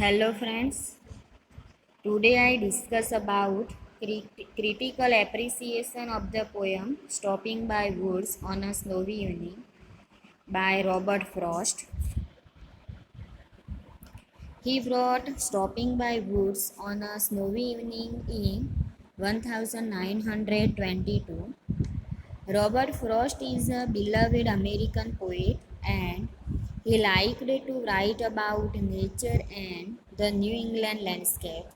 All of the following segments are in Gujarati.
Hello friends, today I discuss about critical appreciation of the poem Stopping by Woods on a Snowy Evening by Robert Frost. He wrote Stopping by Woods on a Snowy Evening in 1922. Robert Frost is a beloved American poet and he liked to write about nature and the New England landscape.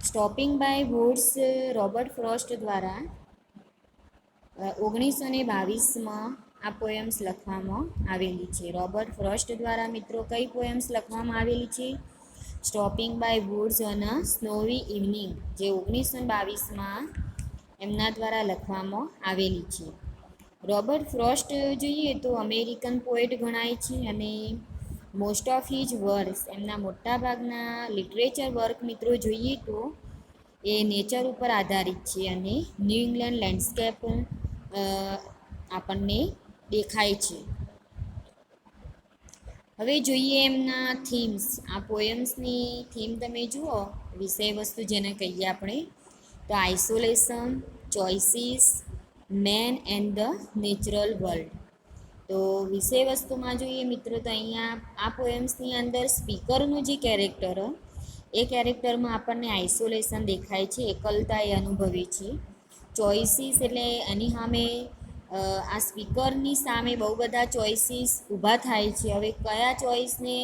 Stopping by woods Robert Frost દ્વારા 1922માં આ પોએમ્સ લખવામાં આવેલી છે. રોબર્ટ ફ્રોસ્ટ દ્વારા મિત્રો કઈ પોએમ્સ લખવામાં આવેલી છે? Stopping by woods on a snowy evening, જે 1922માં એમના દ્વારા લખવામાં આવેલી છે. રોબર્ટ ફ્રોસ્ટ જોઈએ તો અમેરિકન પોએટ ગણાય છે અને મોસ્ટ ઓફ હિઝ વર્ક્સ, એમના મોટાભાગના લિટરેચર વર્ક મિત્રો જોઈએ તો એ નેચર ઉપર આધારિત છે અને ન્યૂ ઇંગ્લેન્ડ લેન્ડસ્કેપ આપણને દેખાય છે. હવે જોઈએ એમના થીમ્સ. આ પોએમ્સની થીમ તમે જુઓ, વિષય વસ્તુ જેને કહીએ આપણે, તો isolation, choices, man and the natural world. તો વિષય વસ્તુમાં જોઈએ મિત્રો તો અહીંયા આ પોએમ્સની અંદર સ્પીકરનું જે કેરેક્ટર, એ કેરેક્ટરમાં આપણને આઇસોલેશન દેખાય છે, એકલતા એ અનુભવે છે. ચોઇસીસ એટલે એની સામે આ સ્પીકરની સામે બહુ બધા ચોઇસીસ ઊભા થાય છે. હવે કયા ચોઇસને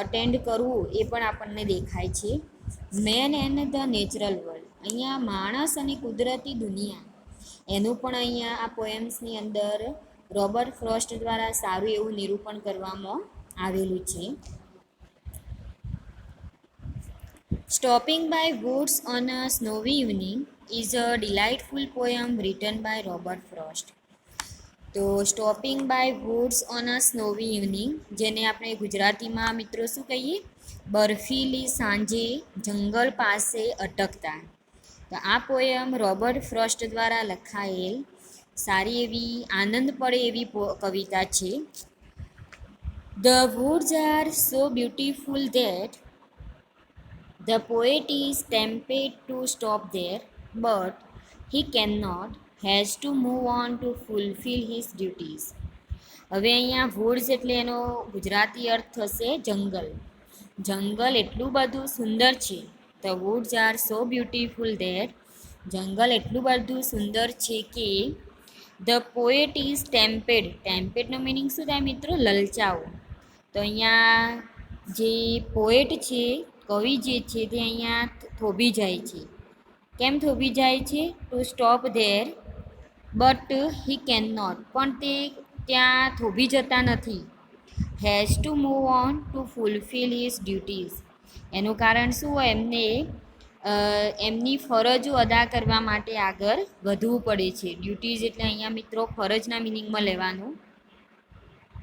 અટેન્ડ કરવું એ પણ આપણને દેખાય છે. Man and the natural world, અહીંયા માણસ અને કુદરતી દુનિયા, એનું પણ અહીંયા આ પોએમ્સની અંદર રોબર્ટ ફ્રોસ્ટ દ્વારા સારું એવું નિરૂપણ કરવામાં આવેલું છે. Stopping by Woods on a Snowy Evening is a delightful poem written by Robert Frost. તો stopping by woods on a snowy evening, જેને આપણે ગુજરાતીમાં મિત્રો શું કહીએ? બર્ફીલી સાંજે જંગલ પાસે અટકતા. તો આ પોયમ રોબર્ટ ફ્રોસ્ટ દ્વારા લખાયેલ સારી એવી આનંદ પડે એવી કવિતા છે. The woods are so beautiful that the poet is tempted to stop there, but he cannot, has to move on to fulfill his duties. હવે અહીંયા વુડ્સ એટલે એનો ગુજરાતી અર્થ થશે જંગલ. જંગલ એટલું બધું સુંદર છે. The woods are so beautiful that, જંગલ એટલું બધું સુંદર છે કે ધ પોએટ ઇઝ ટેમ્પેડ. ટેમ્પેડનો મિનિંગ શું થાય મિત્રો? લલચાવો. તો અહીંયા જે પોએટ છે, કવિ જે છે, તે અહીંયા થોભી જાય છે. કેમ થોભી જાય છે? To stop there but he can not, પણ તે ત્યાં થોભી જતા નથી. Has to move on to fulfil his duties, એનું કારણ શું હોય? એમને એમની ફરજો અદા કરવા માટે આગળ વધવું પડે છે. ડ્યુટીઝ એટલે અહીંયા મિત્રો ફરજના મિનિંગમાં લેવાનું.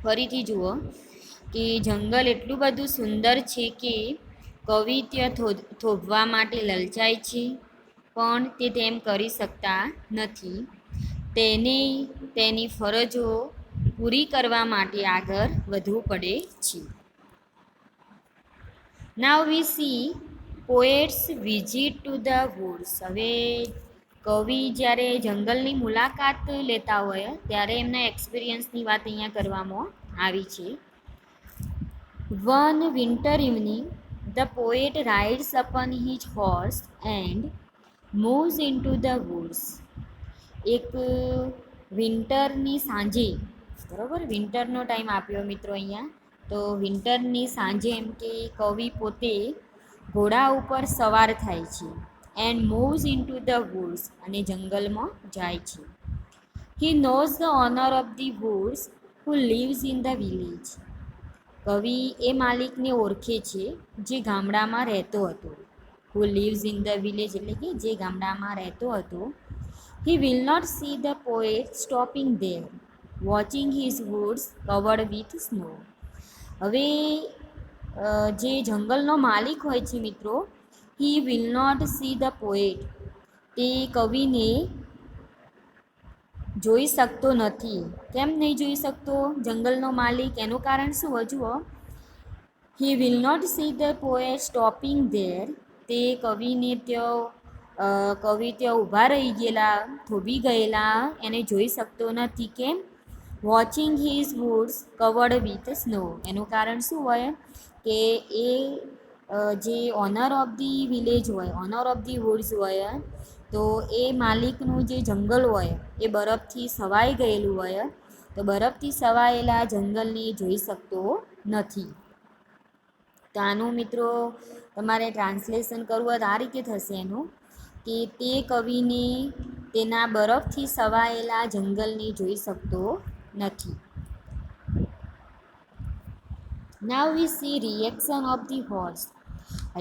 ફરીથી જુઓ કે જંગલ એટલું બધું સુંદર છે કે કવિ ત્યાં થોભવા માટે લલચાય છે, પણ તે તેમ કરી શકતા નથી. તેની ફરજો પૂરી કરવા માટે આગળ વધવું પડે છે. Now we see poets visit to the woods. હવે કવિ જ્યારે જંગલની મુલાકાત લેતા હોય ત્યારે એમના એક્સપિરિયન્સની વાત અહીંયા કરવામાં આવી છે. One winter evening the poet rides upon his horse and moves into the woods. એક વિન્ટરની સાંજે, બરાબર, વિન્ટરનો ટાઈમ આપ્યો મિત્રો અહીંયા. તો વિન્ટરની સાંજે એમ કે કવિ પોતે ઘોડા ઉપર સવાર થાય છે. And moves into the woods, અને જંગલમાં જાય છે. He knows the owner of the woods who lives in the village. કવિ એ માલિકને ઓળખે છે જે ગામડામાં રહેતો હતો. Who lives in the village એટલે કે જે ગામડામાં રહેતો હતો. He will not see the poet stopping there watching his woods covered with snow. હવે જે જંગલનો માલિક હોય છે મિત્રો, he will not see the poet, તે કવિને જોઈ શકતો નથી. કેમ નહીં જોઈ શકતો જંગલનો માલિક? એનું કારણ શું? જુઓ, he will not see the poet stopping there. તે કવિને કવિ ત્યાં ઊભા રહી ગયેલા, થોભી ગયેલા એને જોઈ શકતો નથી. કેમ? Watching his woods covered with snow. એનું કારણ શું હોય કે એ જે ઓનર ઓફ ધી વિલેજ હોય, ઓનર ઓફ ધી વુડ્સ હોય, તો એ માલિકનું જે જંગલ હોય એ બરફથી સવાઈ ગયેલું હોય, તો બરફથી સવાયેલા જંગલને જોઈ શકતો નથી. તો આનું મિત્રો તમારે ટ્રાન્સલેશન કરવું હોય તો આ રીતે થશે એનું, કે તે કવિને તેના બરફથી સવાયેલા જંગલને જોઈ શકતો નથી. Now we see reaction of the horse.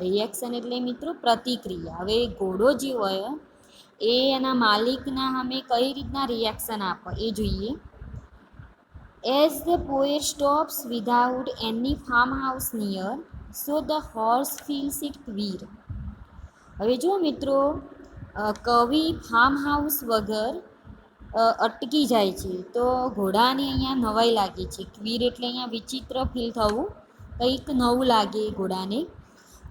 Reaction એટલે મિત્રો પ્રતિક્રિયા. હવે ઘોડો જે હોય એ એના માલિકના સામે કઈ રીતના રિએક્શન આપે એ જોઈએ. As the poet stops without any farmhouse near, so the horse feels it queer. હવે જો મિત્રો કવિ ફાર્મ હાઉસ વગર અટકી જાય છે તો ઘોડાને અહીંયા નવાઈ લાગે છે. ક્વીર એટલે અહીંયા વિચિત્ર ફીલ થવું, કંઈક નવું લાગે ઘોડાને.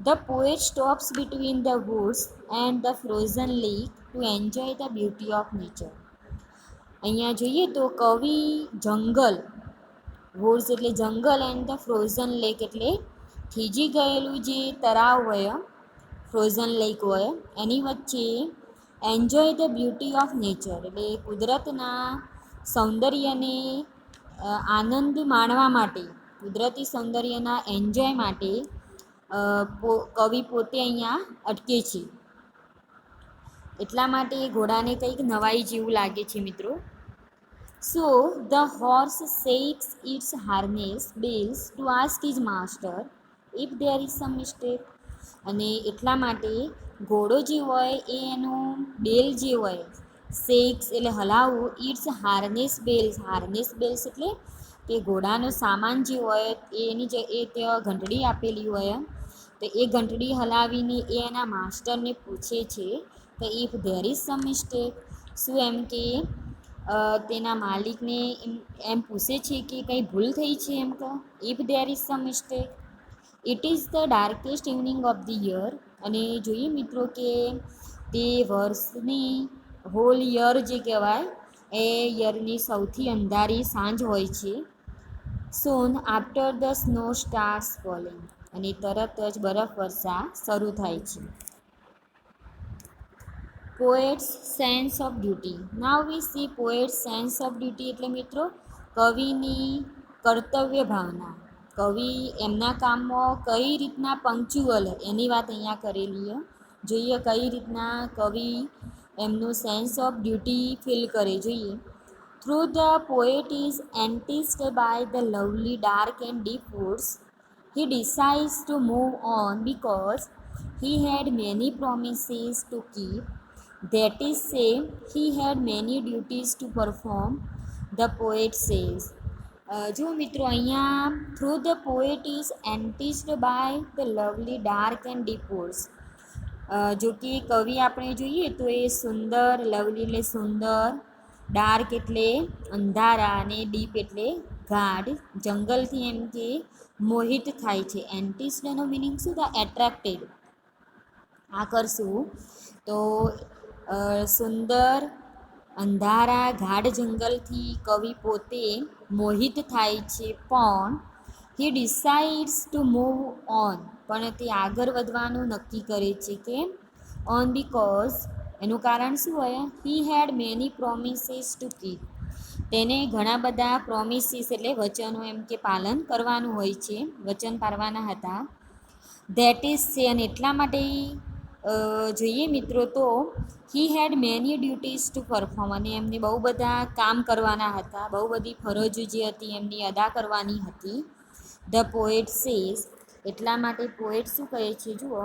The poet stops between the woods and the frozen lake to enjoy the beauty of nature. અહીંયા જોઈએ તો કવિ જંગલ, વુડ્સ એટલે જંગલ, એન્ડ ધ ફ્રોઝન લેક એટલે થીજી ગયેલું જે તળાવ હોય, ફ્રોઝન લેક હોય, એની વચ્ચે enjoy the beauty of nature એટલે કુદરતના સૌંદર્યને આનંદ માણવા માટે, કુદરતી સૌંદર્યના એન્જોય માટે કવિ પોતે અહીંયા અટકે છે. એટલા માટે ઘોડાને કંઈક નવાઈ જેવું લાગે છે મિત્રો. So the horse shakes its harness bells to ask his master if there is some mistake. અને એટલા માટે ઘોડો જે હોય એ એનું બેલ જે હોય, શેક્સ એટલે હલાવવું, its harness bells. Harness bells એટલે કે ઘોડાનો સામાન જે હોય એની જે એ ત્યાં ઘંટડી આપેલી હોય, તો એ ઘંટડી હલાવીને એ એના માસ્ટરને પૂછે છે કે if there is some mistake. શું એમ કે તેના માલિકને એમ પૂછે છે કે કંઈ ભૂલ થઈ છે એમ તો. If there is some mistake. It is the darkest evening of the year. અને જોઈએ મિત્રો કે તે વર્ષની હોલ યર જે કહેવાય એ યરની સૌથી અંધારી સાંજ હોય છે. Soon after the snow starts falling. અને તરત જ બરફ વર્ષા શરૂ થાય છે. Poets sense of duty. Now we see poets sense of duty એટલે મિત્રો કવિની કર્તવ્ય ભાવના. કવિ એમના કામમાં કઈ રીતના પંક્ચ્યુઅલ એની વાત અહીંયા કરેલી. જોઈએ કઈ રીતના કવિ એમનું સેન્સ ઓફ ડ્યુટી ફીલ કરે. જોઈએ. Through the poet is enticed by the lovely dark and deep woods, he decides to move on because he had many promises to keep. That is say, he had many duties to perform, the poet says. જો મિત્રો અહીંયા through the poet is enticed by the lovely dark and deep woods. જો કે કવિ આપણે જોઈએ તો એ સુંદર, લવલી એટલે સુંદર, ડાર્ક એટલે અંધારા, અને ડીપ એટલે ગાઢ જંગલથી એમ કે મોહિત થાય છે. એન્ટિસ્ડનો મિનિંગ શું થાય? એટ્રેક્ટેડ, આકર્ષવું. તો સુંદર, અંધારા, ગાઢ જંગલથી કવિ પોતે મોહિત થાય છે. પણ હી ડિસાઇડ્સ ટુ મૂવ ઓન, પણ તે આગળ વધવાનું નક્કી કરે છે. કેમ? ઓન બીકોઝ, એનું કારણ શું હોય? હી had many promises to keep. તેને ઘણા બધા પ્રોમિસીસ એટલે વચનો એમ કે પાલન કરવાનું હોય છે, વચન પાળવાના હતા. ધેટ ઇઝ સે, અને એટલા માટે જોઈએ મિત્રો તો હી had many duties two perform, અને એમને બહુ બધા કામ કરવાના હતા, બહુ બધી ફરજો જે હતી એમની અદા કરવાની હતી. ધ પોએટ સેઝ, એટલા માટે પોએટ શું કહે છે? જુઓ.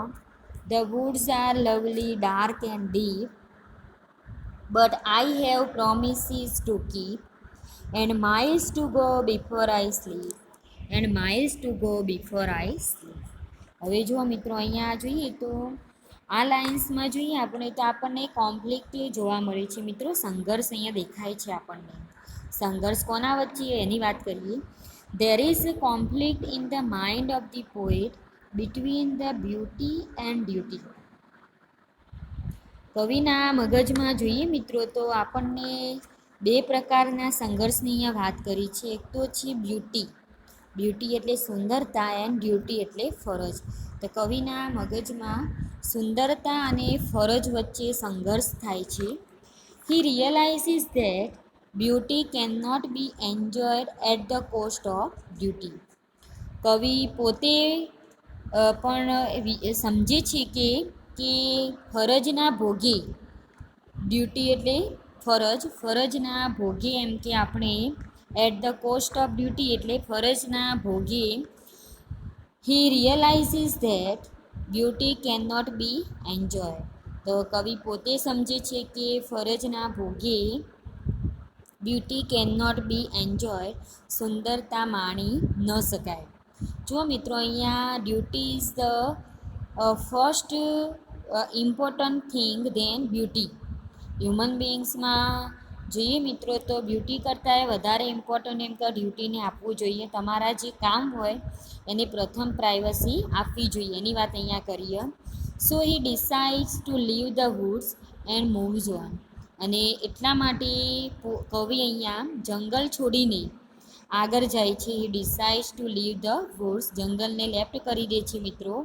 The woods are lovely dark and deep, but I have promises to keep, and miles to go before I sleep. And miles to go before I sleep. હવે જુઓ મિત્રો અહીંયા જોઈએ તો આ લાઇન્સમાં જોઈએ આપણે તો આપણને કોન્ફ્લિક્ટ જોવા મળે છે મિત્રો. સંઘર્ષ અહીંયા દેખાય છે આપણને. સંઘર્ષ કોના વચ્ચે એની વાત કરીએ There is a conflict in the mind of the poet between the beauty and duty. કવિના મગજમાં જોઈએ મિત્રો તો આપણને બે પ્રકારના સંઘર્ષની અહીંયા વાત કરી છે. એક તો છે બ્યુટી. બ્યુટી એટલે સુંદરતા એન્ડ ડ્યુટી એટલે ફરજ. તો કવિના મગજમાં સુંદરતા અને ફરજ વચ્ચે સંઘર્ષ થાય છે. He realises that beauty can not be enjoyed at the cost of duty. કવિ પોતે પણ સમજે છે કે ફરજના ભોગે, ડ્યુટી એટલે ફરજના ભોગે એમ કે આપણે at the cost of duty એટલે ફરજના ભોગે he realises that beauty can not be enjoy. તો કવિ પોતે સમજે છે કે ફરજના ભોગે beauty can not be enjoy, સુંદરતા માણી ન શકાય. જો મિત્રો અહીંયા duty is the first important thing then beauty. Human બિંગ્સમાં જોઈએ મિત્રો તો બ્યુટી કરતાં વધારે ઇમ્પોર્ટન્ટ એમ કે ડ્યુટીને આપવું જોઈએ. તમારા જે કામ હોય એને પ્રથમ પ્રાઇવસી આપવી જોઈએ, એની વાત અહીંયા કરીએ. So he decides to leave the woods and moves on. અને એટલા માટે કવિ અહીંયા જંગલ છોડીને આગળ જાય છે. He decides to leave the woods, જંગલને લેફ્ટ કરી દે છે મિત્રો.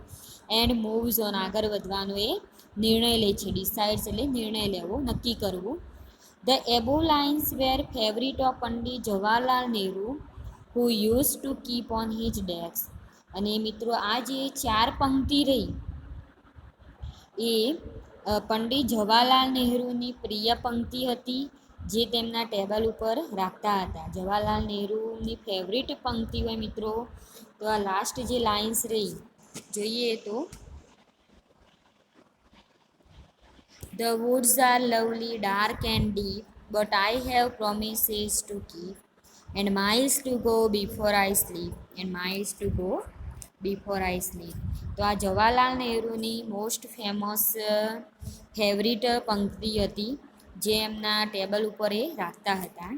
એન્ડ મૂવ્સ ઓન, આગળ વધવાનો એ નિર્ણય લે છે. ડિસાઇડ્સ એટલે નિર્ણય લેવો, નક્કી કરવું. The above lines were favourite of Pandit Jawaharlal Nehru who use to keep on his desk. અને મિત્રો આ જે 4 પંક્તિ રહી એ પંડિત જવાહરલાલ નહેરુની પ્રિય પંક્તિ હતી, જે તેમના ટેબલ ઉપર રાખતા હતા. જવાહરલાલ નહેરુની ફેવરિટ પંક્તિ હોય મિત્રો. તો આ લાસ્ટ જે લાઇન્સ રહી જોઈએ તો The woods are lovely, dark and deep, but I have promises to keep, and miles to go before I sleep, and miles to go before I sleep. તો આ જવાહરલાલ નહેરુની મોસ્ટ ફેમસ ફેવરિટ પંક્તિ હતી, જે એમના ટેબલ ઉપર એ રાખતા હતા.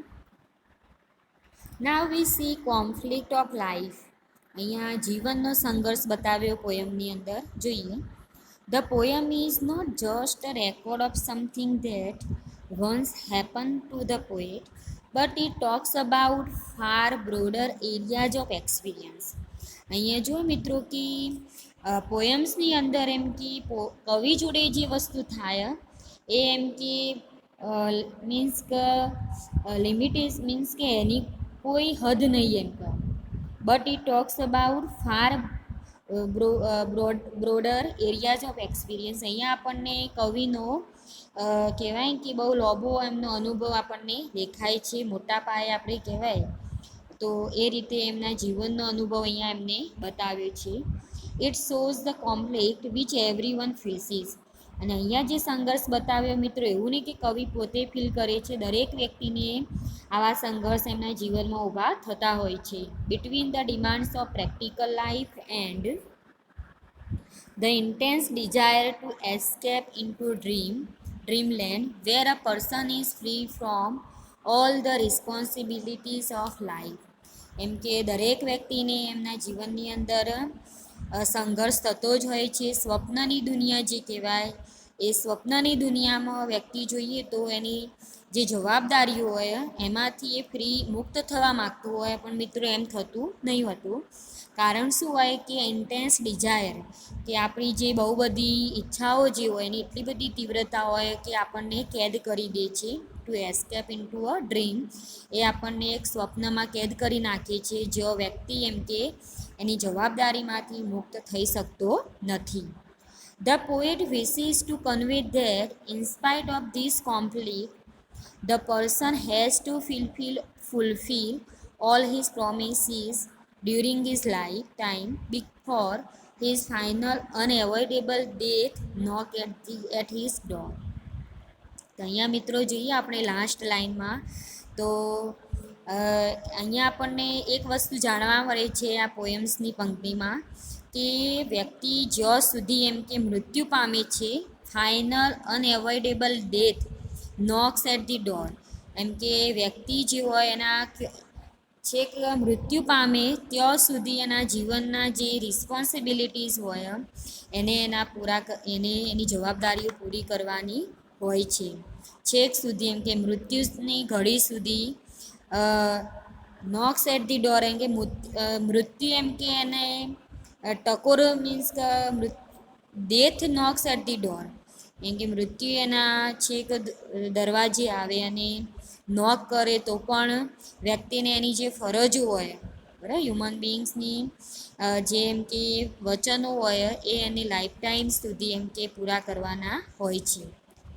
નાવ we C conflict of life. અહીંયા જીવનનો સંઘર્ષ બતાવ્યો પોયમની અંદર. જોઈએ, The poem is not just a record of something that once happened to the poet, but it talks about far broader areas of experience. અહીંયા જો મિત્રો કે પોયમ્સની અંદર એમ કે કવિ જોડે જે વસ્તુ થાય એ એમ કે મીન્સ કે લિમિટેસ મીન્સ કે એની કોઈ હદ નહીં એમ કે. But it talks about far broader areas of experience. અહીંયા આપણને કવિનો કહેવાય કે બહુ લોબો એમનો અનુભવ આપણને દેખાય છે, મોટા પાયે આપણે કહેવાય તો એ રીતે એમના જીવનનો અનુભવ અહીંયા એમને બતાવ્યો છે. It shows the conflict which every one faces. અને અહીંયા જે સંઘર્ષ બતાવ્યો મિત્રો, એવું નહીં કે કવિ પોતે ફીલ કરે છે, દરેક વ્યક્તિને આવા સંઘર્ષ એમના જીવનમાં ઊભા થતા હોય છે. Between the demands of practical life and the intense desire to escape into dreamland where a person is free from all the responsibilities of life. એમ કે દરેક વ્યક્તિને એમના જીવનની અંદર સંઘર્ષ થતો જ હોય છે. સ્વપ્નની દુનિયા જે કહેવાય એ સ્વપ્નની દુનિયામાં વ્યક્તિ જોઈએ તો એની જે જવાબદારીઓ હોય એમાંથી એ ફ્રી મુક્ત થવા માગતું હોય, પણ મિત્રો એમ થતું નહીં હોતું. કારણ શું હોય કે ઇન્ટેન્સ ડિઝાયર, કે આપણી જે બહુ બધી ઈચ્છાઓ જે હોય એની એટલી બધી તીવ્રતા હોય કે આપણને કેદ કરી દે છે. To escape into a dream, એ આપણને એક સ્વપ્નમાં કેદ કરી નાખે છે, જો વ્યક્તિ એમ કે એની જવાબદારીમાંથી મુક્ત થઈ શકતો નથી. The poet wishes to convey that in spite of this conflict the person has to fulfill all his promises during his lifetime before his final unavoidable death knock at his door. તો અહીંયા મિત્રો જોઈએ આપણે લાસ્ટ લાઇનમાં તો અહીંયા આપણને એક વસ્તુ જાણવા મળે છે આ પોયમ્સની પંક્તિમાં, કે વ્યક્તિ જ્યાં સુધી એમ કે મૃત્યુ પામે છે, final unavoidable death knocks at the door. એમ કે વ્યક્તિ જે હોય એના છેક મૃત્યુ પામે ત્યાં સુધી એના જીવનના જે રિસ્પોન્સિબિલિટીઝ હોય એને એને એની જવાબદારીઓ પૂરી કરવાની હોય છે. છેક સુધી એમ કે મૃત્યુની ઘડી સુધી નોક્સ એટ ધી ડોર એમ કે મૃત્યુ એમ કે એને ટકોરો મીન્સ કે death knocks at the door એમ કે મૃત્યુ એના છેક દરવાજે આવે અને નોક કરે તો પણ વ્યક્તિને એની જે ફરજો હોય બરાબર હ્યુમન બિંગ્સની જે એમ કે વચનો હોય એ એની લાઈફ ટાઈમ સુધી એમ કે પૂરા કરવાના હોય છે.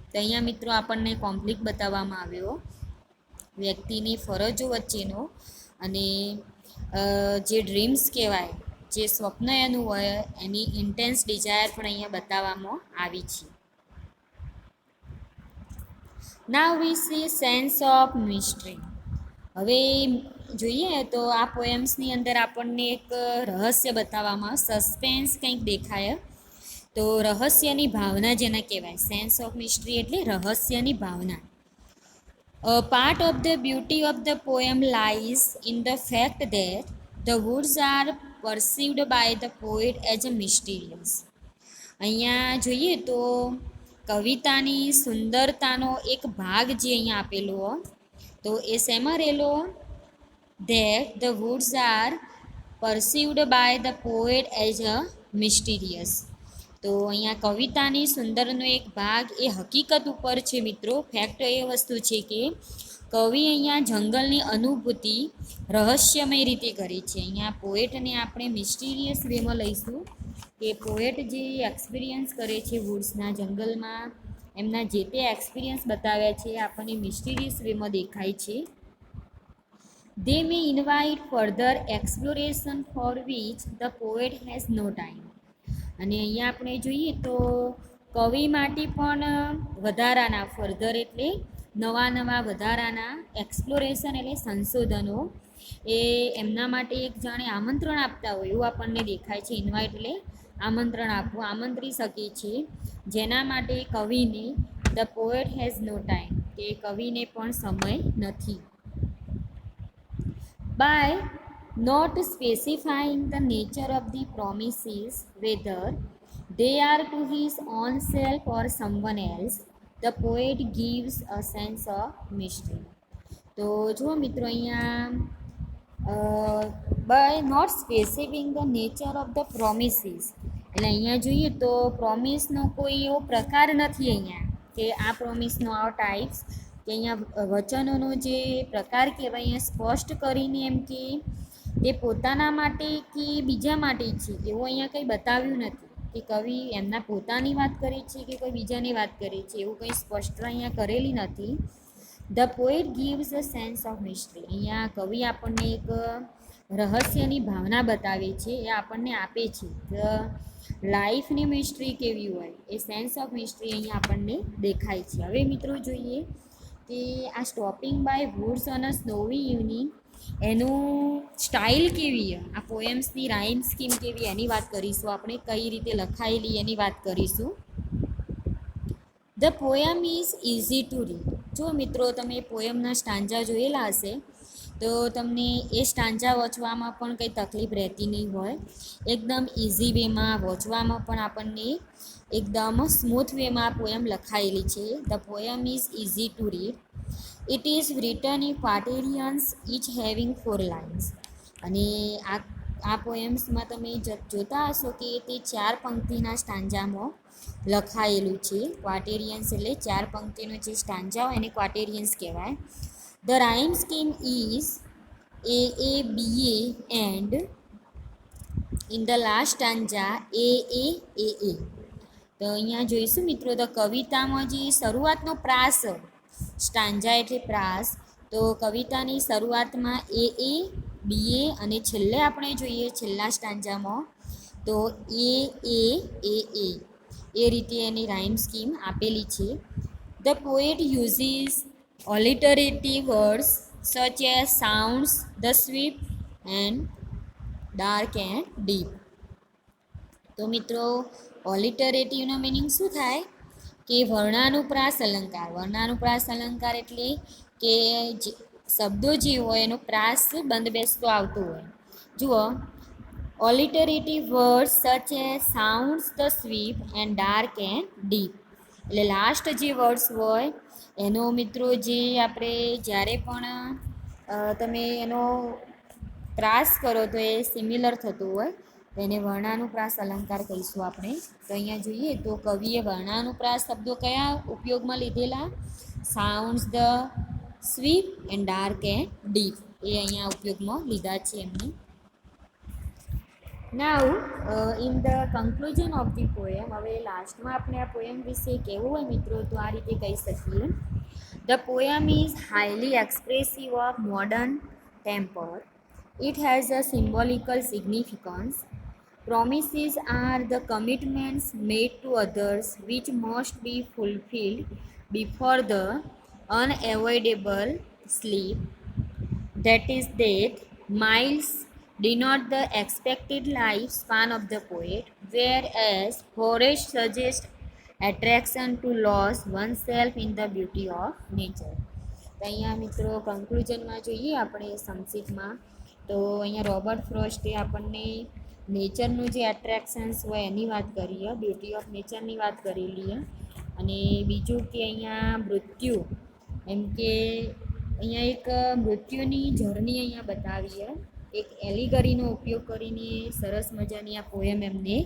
તો અહીંયા મિત્રો આપણને કોન્ફ્લિક્ટ બતાવવામાં આવ્યો વ્યક્તિની ફરજો વચ્ચેનો અને જે ડ્રીમ્સ કહેવાય જે સ્વપ્ન એનું હોય એની ઇન્ટેન્સ ડિઝાયર પણ અહીંયા બતાવવામાં આવી છે. Now we C sense of mystery. હવે જોઈએ તો આ પોએમ્સની અંદર આપણને એક રહસ્ય બતાવવામાં સસ્પેન્સ કંઈક દેખાય. તો રહસ્યની ભાવના જેને કહેવાય સેન્સ ઓફ મિસ્ટ્રી એટલે રહસ્યની ભાવના. Part of the beauty of the poem lies in the fact that the woods are perceived by the poet as a mysterious. અહીંયા જોઈએ તો કવિતાની સુંદરતાનો એક ભાગ જે અહીંયા આપેલો તો એ શેમાં રહેલો that the woods are perceived by the poet as a mysterious. તો અહીંયા કવિતાની સુંદરનો એક ભાગ એ હકીકત ઉપર છે મિત્રો. ફેક્ટ એ વસ્તુ છે કે કવિ અહીંયા જંગલની અનુભૂતિ રહસ્યમય રીતે કરી છે. અહીંયા પોએટને આપણે મિસ્ટીરિયસ વેમાં લઈશું કે પોએટ જે એક્સપિરિયન્સ કરે છે વુડ્સના જંગલમાં એમના જે તે એક્સપિરિયન્સ બતાવ્યા છે આપણને મિસ્ટીરિયસ વેમાં દેખાય છે. They may invite further exploration for which the poet has no time. અને અહીંયા આપણે જોઈએ તો કવિ માટે પણ વધારાના ફર્ધર એટલે નવા વધારાના એક્સપ્લોરેશન એટલે સંશોધનો એ એમના માટે એક જાણે આમંત્રણ આપતા હોય એવું આપણને દેખાય છે. ઇન્વાઇટ એટલે આમંત્રણ આપવું, આમંત્રી શકે છે જેના માટે કવિને the poet has no time કે કવિને પણ સમય નથી. By not specifying the nature of the promises, whether they are to his own self or someone else, the poet gives a sense of mystery. તો જુઓ મિત્રો અહીંયા by not specifying the nature of the promises એટલે અહીંયા જોઈએ તો પ્રોમિસનો કોઈ એવો પ્રકાર નથી અહીંયા કે આ પ્રોમિસનો આ ટાઈપ્સ કે અહીંયા વચનોનો જે પ્રકાર કહેવાય અહીંયા સ્પષ્ટ કરીને એમ કે તે પોતાના માટે કે બીજા માટે છે એવું અહીંયા કંઈ બતાવ્યું નથી કે કવિ એમના પોતાની વાત કરે છે કે કોઈ બીજાની વાત કરે છે એવું કંઈ સ્પષ્ટ અહીંયા કરેલી નથી. The poet gives a sense of mystery. અહીંયા કવિ આપણને એક રહસ્યની ભાવના બતાવે છે એ આપણને આપે છે. લાઈફની મિસ્ટ્રી કેવી હોય એ સેન્સ ઓફ મિસ્ટ્રી અહીંયા આપણને દેખાય છે. હવે મિત્રો જોઈએ કે આ stopping by woods on a snowy evening એનું સ્ટાઇલ કેવી આ પોએમ્સની રાઇમ સ્કીમ કેવી એની વાત કરીશું આપણે. કઈ રીતે લખાયેલી એની વાત કરીશું. The poem is easy to read. જો મિત્રો તમે પોએમના સ્ટાન્જા જોયેલા હશે તો તમને એ સ્ટાન્જા વાંચવામાં પણ કંઈ તકલીફ રહેતી નહીં હોય. એકદમ ઇઝી વેમાં વાંચવામાં પણ આપણને એકદમ સ્મૂથ વેમાં પોએમ લખાયેલી છે. The poem is easy to read. It is written in quatrains each having 4 lines. અને આ પોએમ્સમાં તમે જોતા હશો કે તે 4 પંક્તિના સ્ટાન્જામાં લખાયેલું છે. ક્વાટેરિયન્સ એટલે 4 પંક્તિનો જે સ્ટાન્જા હોય એને ક્વાટેરિયન્સ કહેવાય. The rhyme scheme is A B A and in the last stanza A. તો અહીંયા જોઈશું મિત્રો તો કવિતામાં જે શરૂઆતનો પ્રાસ સ્ટાન્જા એટલે પ્રાસ તો કવિતાની શરૂઆતમાં A B A અને છેલ્લે આપણે જોઈએ છેલ્લા સ્ટાન્જામાં તો A એ રીતે એની રાઇમ સ્કીમ આપેલી છે. The poet uses alliterative words such as sounds the sweep and dark and deep. તો મિત્રો ઓલિટરેટિવનો મિનિંગ શું થાય કે વર્ણાનુપ્રાસ અલંકાર. વર્ણાનુપ્રાસ અલંકાર એટલે કે શબ્દો જે હોય એનો પ્રાસ બંધબેસતો આવતો હોય. જુઓ, alliterative words such a sounds the sweep and dark and deep. એટલે લાસ્ટ જે વર્ડ્સ હોય એનો મિત્રો જે આપણે જ્યારે પણ તમે એનો પ્રાસ કરો તો એ સિમિલર થતું હોય તો એને વર્ણાનુપ્રાસ અલંકાર કહીશું આપણે. તો અહીંયા જોઈએ તો કવિએ વર્ણાનુપ્રાસ શબ્દો કયા ઉપયોગમાં લીધેલા? Sounds the sweep and dark and deep એ અહીંયા ઉપયોગમાં લીધા છે એમને. Now in the conclusion of the poem, હવે લાસ્ટમાં આપણે આ પોએમ વિશે કહેવું હોય મિત્રો તો આ રીતે કહી શકીએ. The poem is highly expressive of modern temper. It has a symbolical significance. Promises are the commitments made to others which must be fulfilled before the unavoidable sleep, that is death. Miles denote the expected lifespan of the poet, whereas Horace suggests attraction to lose oneself in the beauty of nature. તો અહીંયા મિત્રો કન્ક્લુઝનમાં જોઈએ આપણે સંક્ષિપ્તમાં તો અહીંયા રોબર્ટ ફ્રોસ્ટે આપણને નેચરનું જે એટ્રેક્શન્સ હોય એની વાત કરીએ, બ્યુટી ઓફ નેચરની વાત કરેલી. અને બીજું કે અહીંયા મૃત્યુ, એમ કે અહીંયા એક મૃત્યુની જર્ની અહીંયા બતાવી એક એલિગરીનો ઉપયોગ કરીને સરસ મજાની આ પોએમ એમને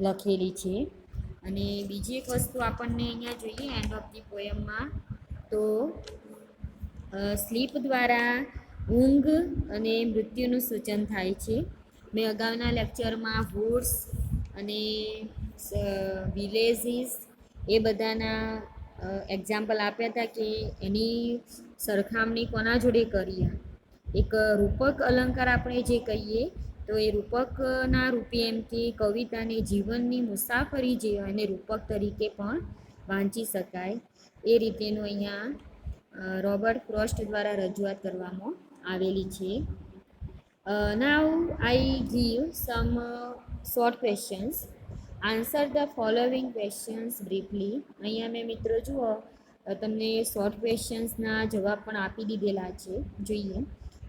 લખેલી છે. અને બીજી એક વસ્તુ આપણને અહીંયા જોઈએ એન્ડ ઓફ ધી પોએમમાં તો સ્લીપ દ્વારા ઊંઘ અને મૃત્યુનું સૂચન થાય છે. મેં અગાઉના લેક્ચરમાં વૂડ્સ અને વિલેજીસ એ બધાના એક્ઝામ્પલ આપ્યા હતા કે એની સરખામણી કોના જોડે કરીએ. એક રૂપક અલંકાર આપણે જે કહીએ તો એ રૂપકના રૂપે એમ કે કવિતાને જીવનની મુસાફરી જે હોય એને રૂપક તરીકે પણ વાંચી શકાય એ રીતેનું અહીંયા રોબર્ટ ફ્રોસ્ટ દ્વારા રજૂઆત કરવામાં આવેલી છે. Now I give some short questions. Answer the following questions briefly. અહીંયા મેં મિત્રો જુઓ તમને શોર્ટ ક્વેશ્ચન્સના જવાબ પણ આપી દીધેલા છે. જોઈએ,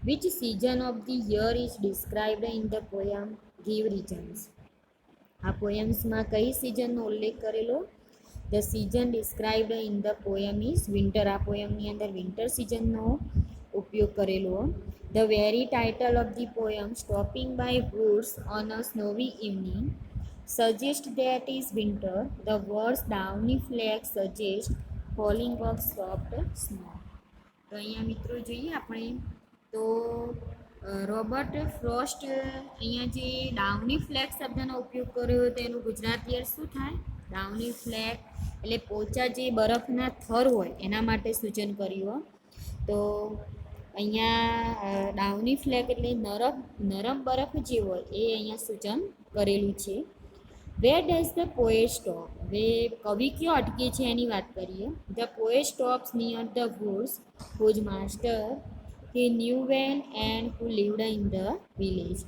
which season of the year is described in the poem? Give reasons. આ પોયમ્સમાં કઈ સિઝનનો ઉલ્લેખ કરેલો? The season described in the poem is winter. આ પોયમની અંદર વિન્ટર સિઝનનો ઉપયોગ કરેલો. The very title of the poem stopping by woods on a snowy evening suggest that is winter. The words downy flakes suggest falling of soft snow. તો અહીંયા મિત્રો જોઈએ આપણે તો રોબર્ટ ફ્રોસ્ટ અહીંયા જે ડાઉની ફ્લેક શબ્દનો ઉપયોગ કર્યો તો એનું ગુજરાતી અર્થ શું થાય? ડાઉની ફ્લેક એટલે પોચા જે બરફના થર હોય એના માટે સૂચન કર્યું. તો અહીંયા ડાઉની ફ્લેક એટલે નરમ બરફ જે હોય એ અહીંયા સૂચન કરેલું છે. Where does the poet stop? હવે કવિ કયો અટકે છે એની વાત કરીએ. The poet stops near the woods whose master he knew well and who lived in the village.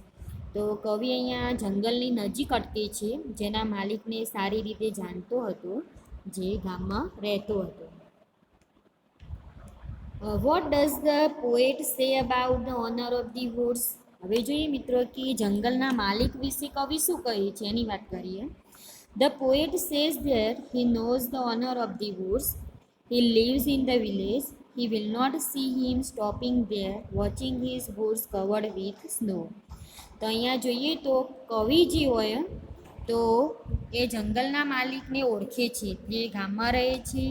તો કવિ અહીંયા જંગલની નજીક અટકે છે જેના માલિકને સારી રીતે જાણતો હતો જે ગામમાં રહેતો હતો. What does the poet say about the owner of the woods? હવે જોઈએ મિત્રો કે જંગલના માલિક વિશે કવિ શું કહે છે એની વાત કરીએ. The poet says that he knows the owner of the woods. He lives in the village. He will not see him stopping there, watching his woods covered with snow. તો અહીંયા જોઈએ તો કવિ જે હોય તો એ જંગલના માલિકને ઓળખે છે, જે ગામમાં રહે છે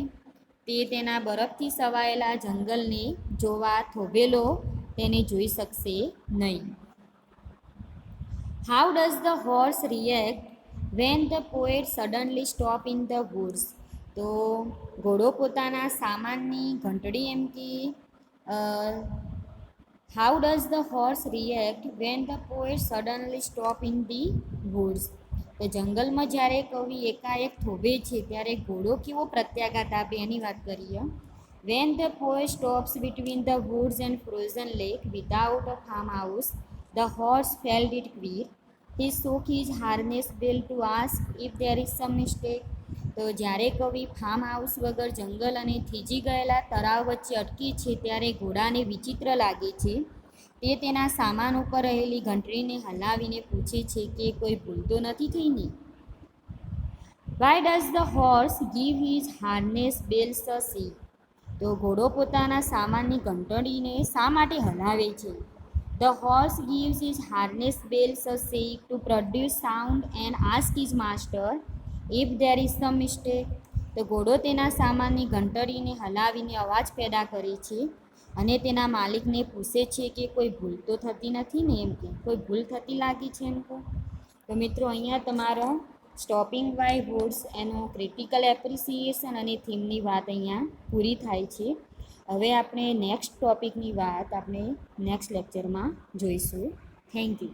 તે તેના બરફથી સવાયેલા જંગલને જોવા થોભેલો તેને જોઈ શકશે નહીં. How does the horse react van the poet suddenly stop in the woods? તો ઘોડો પોતાના સામાનની ઘંટડી એમ કે how does the horse react van the poet suddenly stop in the woods? તો જંગલમાં જ્યારે કવિ એકાએક થોભે છે ત્યારે ઘોડો કેવો પ્રત્યાઘાત આપે એની વાત કરીએ. When the poet stops between the woods and frozen lake without a farm house the horse felt it queer. He shook his harness bell to ask if there is some mistake. તો જ્યારે કવિ ફાર્મ હાઉસ વગર જંગલ અને થીજી ગયેલા તળાવ વચ્ચે અટકે છે ત્યારે ઘોડાને વિચિત્ર લાગે છે. તે તેના સામાન ઉપર રહેલી ઘંટડીને હલાવીને પૂછે છે કે કોઈ ભૂલ તો નથી થઈ ને. Why does the horse give his harness bells a shake? તો ઘોડો પોતાના સામાનની ઘંટડીને શા માટે હલાવે છે? The horse gives his harness bells a shake to produce sound and ask his master if there is some mistake. તો ઘોડો તેના સામાનની ઘંટડીને હલાવીને અવાજ પેદા કરે છે અને તેના માલિકને પૂછે છે કે કોઈ ભૂલ તો થતી નથી ને, એમ કે કોઈ ભૂલ થતી લાગી છે એમ કહો. તો મિત્રો અહીંયા તમારો સ્ટોપિંગ બાય વર્ડ્સ એનો ક્રિટિકલ એપ્રિસિએશન અને થીમની વાત અહીંયા પૂરી થાય છે. હવે આપણે નેક્સ્ટ ટોપિકની વાત આપણે નેક્સ્ટ લેક્ચરમાં જોઈશું. Thank you.